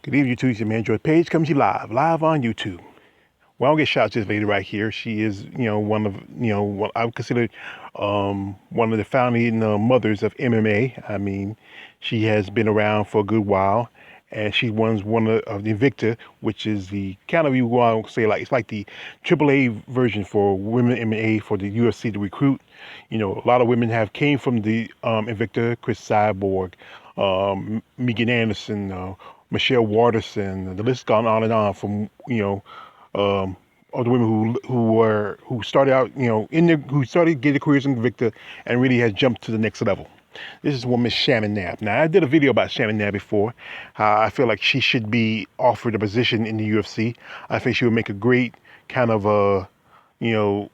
Good evening, YouTube. It's your man, George Page, comes to you live on YouTube. Well, I don't get shots to this lady right here. She is, one of, what I would consider one of the founding mothers of MMA. I mean, she has been around for a good while, and she was one of the Invicta, which is the kind of, you want to say, like, it's like the AAA version for women MMA for the UFC to recruit. You know, a lot of women have came from the Invicta, Chris Cyborg, Megan Anderson, Michelle Waterson. The list gone on and on from of the women who started out who started getting careers in Invicta and really has jumped to the next level. This is one Miss Shannon Knapp. Now, I did a video about Shannon Knapp before. I feel like she should be offered a position in the UFC. I think she would make a great kind of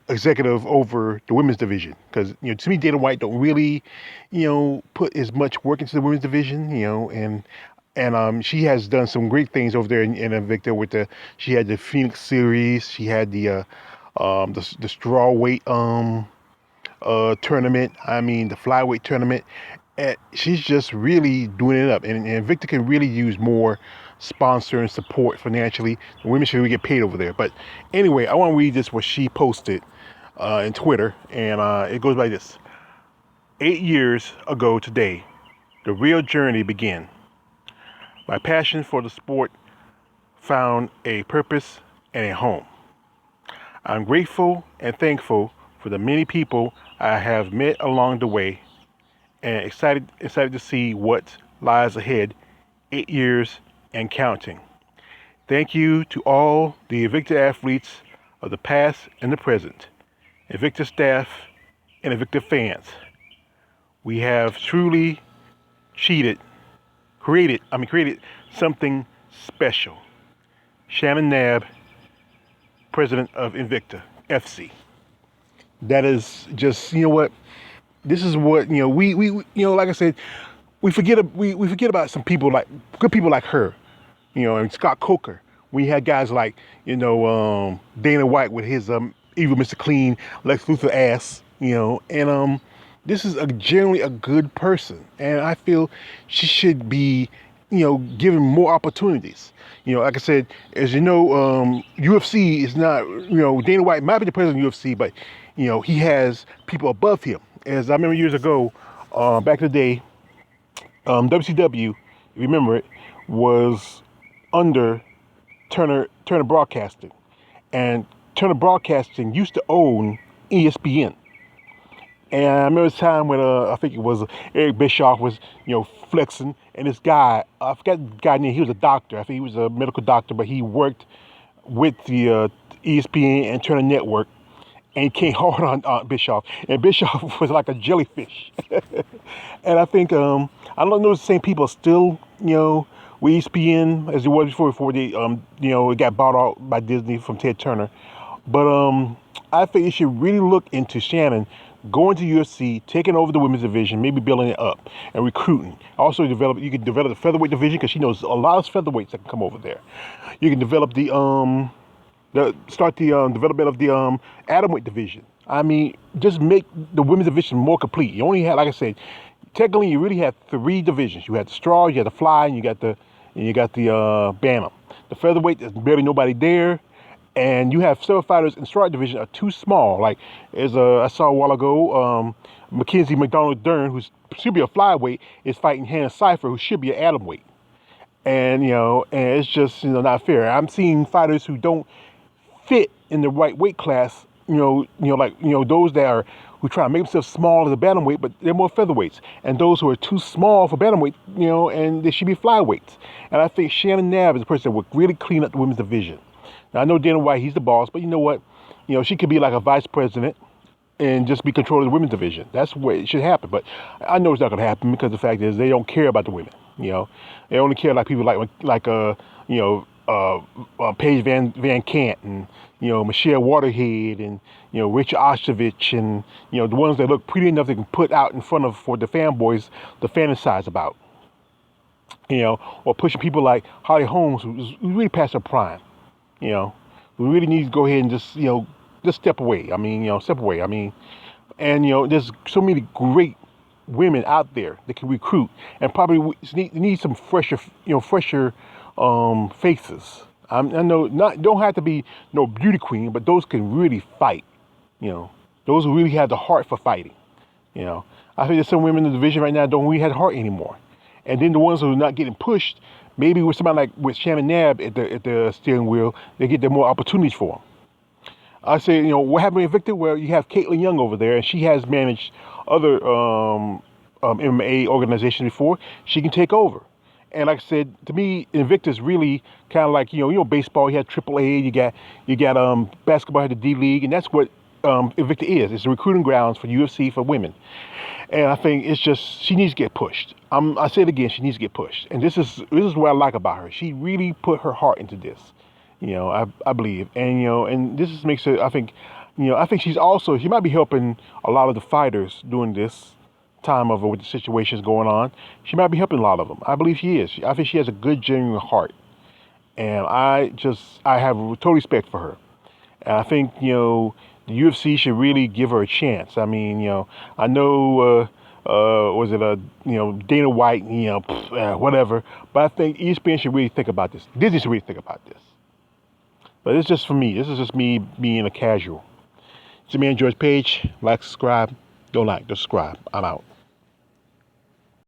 executive over the women's division. Because, to me, Dana White don't really, put as much work into the women's division, and she has done some great things over there in Invicta with she had the Phoenix series, she had the strawweight tournament, the flyweight tournament. And she's just really doing it up. And Invicta can really use more sponsor and support financially. The women should really get paid over there. But anyway, I want to read this what she posted in Twitter, and it goes like this. 8 years ago today, the real journey began. My passion for the sport found a purpose and a home. I'm grateful and thankful for the many people I have met along the way, and excited to see what lies ahead 8 years and counting. Thank you to all the Invicta athletes of the past and the present, Invicta staff, and Invicta fans. We have truly created something special. Shannon Knapp, president of Invicta FC. That is just, what, this is what, we like I said, we forget about some people, like good people like her, and Scott Coker. We had guys like, Dana White with his evil Mr. Clean, Lex Luthor ass, and this is generally a good person, and I feel she should be, given more opportunities. Like I said, as UFC is not, Dana White might be the president of UFC, but, he has people above him. As I remember years ago, back in the day, WCW, if you remember it, was under Turner Broadcasting, and Turner Broadcasting used to own ESPN. And I remember a time when I think it was Eric Bischoff was, flexing, and this guy, I forgot the guy's name, he was a doctor. I think he was a medical doctor, but he worked with the ESPN and Turner Network, and he came hard on Bischoff. And Bischoff was like a jellyfish. And I think, I don't know if the same people are still, with ESPN as it was before they, it got bought out by Disney from Ted Turner. But I think you should really look into Shannon going to UFC, taking over the women's division, maybe building it up and recruiting. Also, you can develop the featherweight division because she knows a lot of featherweights that can come over there. You can develop the development of the atomweight division. Just make the women's division more complete. You only have, like I said, technically you really have 3 divisions. You have the straw, you have the fly, and you got the bantam. The featherweight, there's barely nobody there. And you have several fighters in the strawweight division are too small. Like, as I saw a while ago, Mackenzie McDonald-Dern, who should be a flyweight, is fighting Hannah Cipher, who should be an atomweight. And, and it's just, not fair. I'm seeing fighters who don't fit in the right weight class, those that are, who try to make themselves small as a bantamweight, but they're more featherweights. And those who are too small for bantamweight, and they should be flyweights. And I think Shannon Knapp is a person that would really clean up the women's division. Now, I know Dana White, he's the boss, but you know what? She could be like a vice president and just be controlling the women's division. That's where it should happen. But I know it's not going to happen because the fact is they don't care about the women. They only care like people like Paige Van Cant and Michelle Waterhead and Richard Ostovich and the ones that look pretty enough they can put out in front of for the fanboys to fantasize about. Or pushing people like Holly Holmes, who's really past her prime. We really need to go ahead and just step away. Step away. And there's so many great women out there that can recruit, and probably need some fresher faces. I know not don't have to be no beauty queen, but those can really fight. You know, those who really have the heart for fighting. You know, I think there's some women in the division right now don't really have the heart anymore. And then the ones who are not getting pushed, maybe with somebody like with Shannon Nab at the steering wheel, they get there more opportunities for them. I say, you know, what happened in Victor? Well, you have Caitlin Young over there, and she has managed other MMA organizations before. She can take over. And like I said, to me, Invicta's really kind of like baseball. You had AAA, you got basketball had the D League, and that's what Invicta is. It's the recruiting grounds for UFC for women. And I think it's just she needs to get pushed. I say it again, she needs to get pushed. And this is what I like about her. She really put her heart into this. I believe, and and this just makes it. I think she might be helping a lot of the fighters during this time of with the situations going on. She might be helping a lot of them. I believe she is. I think she has a good, genuine heart, and I have total respect for her. And I think the UFC should really give her a chance. I mean, I know. Was it a Dana White, whatever. But I think ESPN should really think about this. Disney should really think about this. But it's just for me. This is just me being a casual. It's your man George Page. Like, subscribe. Don't like, just subscribe. I'm out.